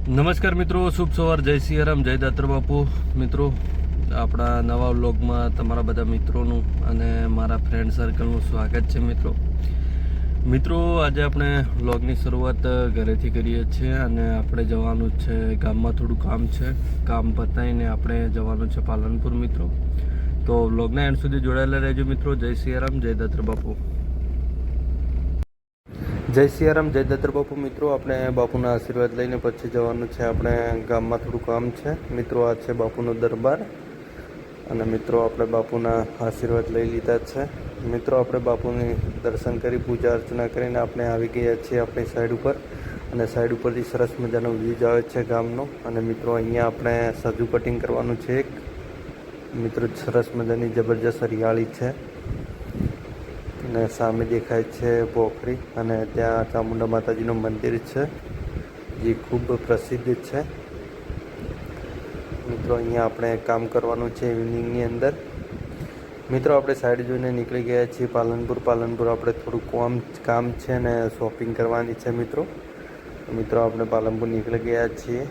નમસ્કાર મિત્રો, શુભ સવાર, જય સિયારામ, જય દાત્ર બાપુ. મિત્રો, આપણા નવા વ્લોગમાં તમારા બધા મિત્રોનું અને મારા ફ્રેન્ડ સર્કલનું સ્વાગત છે. મિત્રો આજે આપણે વ્લોગની શરૂઆત ઘરેથી કરીએ છીએ અને આપણે જવાનું છે ગામમાં, થોડું કામ છે. કામ પતાવીને આપણે જવાનું છે પાલનપુર. મિત્રો, તો વ્લોગના એન્ડ સુધી જોડાયેલા રહેજો. મિત્રો, જય સિયારામ, જય દાત્ર બાપુ. જય સિયારામ, જય દાત્ર બાપુ. મિત્રો, આપણે બાપુના આશીર્વાદ લઈને પછી જવાનું છે આપણે ગામમાં, થોડું કામ છે. મિત્રો, આ છે બાપુનો દરબાર અને મિત્રો આપણે બાપુના આશીર્વાદ લઈ લીધા છે. મિત્રો, આપણે બાપુની દર્શન કરી, પૂજા અર્ચના કરીને આપણે આવી ગયા છીએ આપણી સાઈડ ઉપર અને સાઈડ ઉપરથી સરસ મજાનો વ્યૂ આવે છે ગામનો. અને મિત્રો, અહીંયા આપણે સજુ કટિંગ કરવાનું છે એક. મિત્રો, સરસ મજાની જબરજસ્ત હરિયાળી છે અને સામે દેખાય છે પોખરી અને ત્યાં ચામુંડા માતાજીનું મંદિર છે જે ખૂબ પ્રસિદ્ધ છે. મિત્રો, અહીંયા આપણે કામ કરવાનું છે ઇવનિંગની અંદર. મિત્રો, આપણે સાઈડ જોઈને નીકળી ગયા છીએ પાલનપુર આપણે થોડું કામ છે ને શોપિંગ કરવાની છે. મિત્રો આપણે પાલનપુર નીકળી ગયા છીએ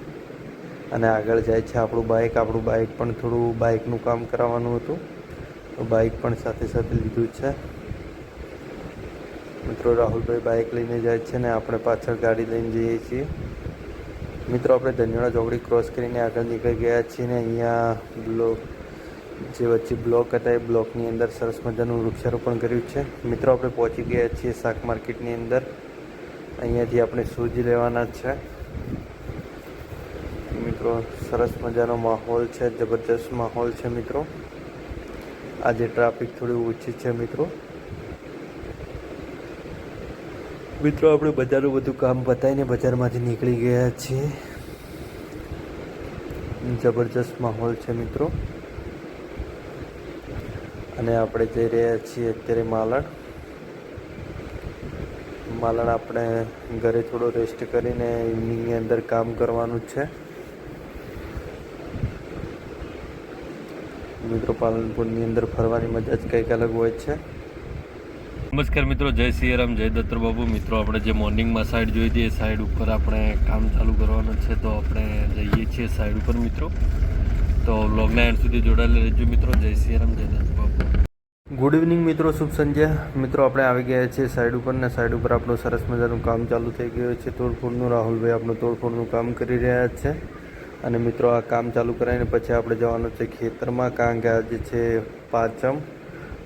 અને આગળ જાય છે આપણું બાઇક પણ થોડું બાઇકનું કામ કરાવવાનું હતું, તો બાઇક પણ સાથે સાથે લીધું છે. મિત્રો, રાહુલભાઈ બાઇક લઈને જાય છે ને આપણે પાછળ ગાડી લઈને જઈએ છીએ. મિત્રો, આપણે ધન્યોડા ચોકડી ક્રોસ કરીને આગળ નીકળી ગયા છીએ ને અહીંયા જે વચ્ચે બ્લોક હતા એ બ્લોકની અંદર સરસ મજાનું વૃક્ષારોપણ કર્યું છે. મિત્રો, આપણે પહોંચી ગયા છીએ શાક માર્કેટની અંદર. અહીંયાથી આપણે સૂજ લેવાના છે. મિત્રો, સરસ મજાનો માહોલ છે, જબરજસ્ત માહોલ છે. આજે ટ્રાફિક થોડી ઓછી છે. મિત્રો, આપણે બજારનું બધું કામ પતાવીને બજારમાંથી નીકળી ગયા છીએ. જબરજસ્ત માહોલ છે મિત્રો. અને આપણે જઈ રહ્યા છીએ અત્યારે માલણ આપણે ઘરે થોડો રેસ્ટ કરીને ઇવનિંગની અંદર કામ કરવાનું છે. મિત્રો, પાલનપુરની અંદર ફરવાની મજા જ કંઈક અલગ હોય છે. નમસ્કાર મિત્રો, જય સિયારામ, જય દત્તર બાબુ. મિત્રો, આપણે જે મોર્નિંગમાં સાઈડ જોઈ હતી એ સાઈડ ઉપર આપણે કામ ચાલુ કરવાનું છે, તો આપણે જઈએ છીએ સાઈડ ઉપર. મિત્રો, તો વ્લોગના એન્ડ સુધી જોડાયેલા રહેજો. મિત્રો, જય સિયારામ, જય દત્તર બાબુ. ગુડ ઇવનિંગ મિત્રો, શુભ સંધ્યા. મિત્રો, આપણે આવી ગયા છીએ સાઈડ ઉપર ને સાઈડ ઉપર આપણું સરસ મજાનું કામ ચાલુ થઈ ગયું છે તોડફોડનું. રાહુલભાઈ આપણું તોડફોડનું કામ કરી રહ્યા છે અને મિત્રો આ કામ ચાલુ કરાવીને પછી આપણે જવાનું છે ખેતરમાં, કારણ કે આજે છે પાંચમ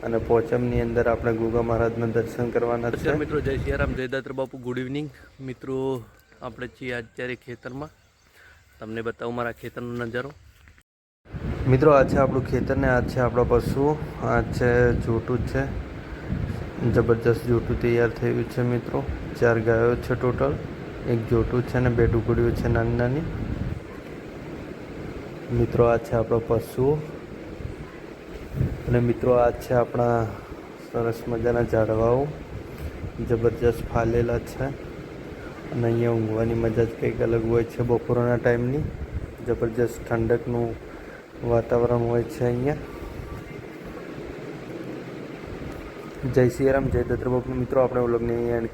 અને પોચમની અંદર આપણે ગોગા મહારાજના દર્શન કરવાના છે. મિત્રો, જય સિયારામ, જય દાત્ર બાપુ. ગુડ ઇવનિંગ મિત્રો, આપણે છીએ અત્યારે ખેતરમાં. તમને બતાવું મારા ખેતરનો નજારો. મિત્રો, આ છે આપણું ખેતર ને આ છે આપણા પશુઓ. આ છે જોટું છે, જબરજસ્ત જોટું તૈયાર થયું છે. મિત્રો, 4 ગાયો છે ટોટલ, એક જોટું છે ને 2 ટુકડીઓ છે નાની નાની. મિત્રો, આ છે આપણા પશુઓ અને મિત્રો આ છે આપણા સરસ મજાના ઝાડવાઓ, જબરજસ્ત ફાલેલા છે. અને અહીંયા ઊંઘવાની મજા જ કંઈક અલગ હોય છે. બપોરના ટાઈમની જબરજસ્ત ઠંડકનું વાતાવરણ હોય છે અહીંયા. જય સિયારામ, જય દત્તર બાપુ. મિત્રો, આપણે વ્લોગને એન્ડ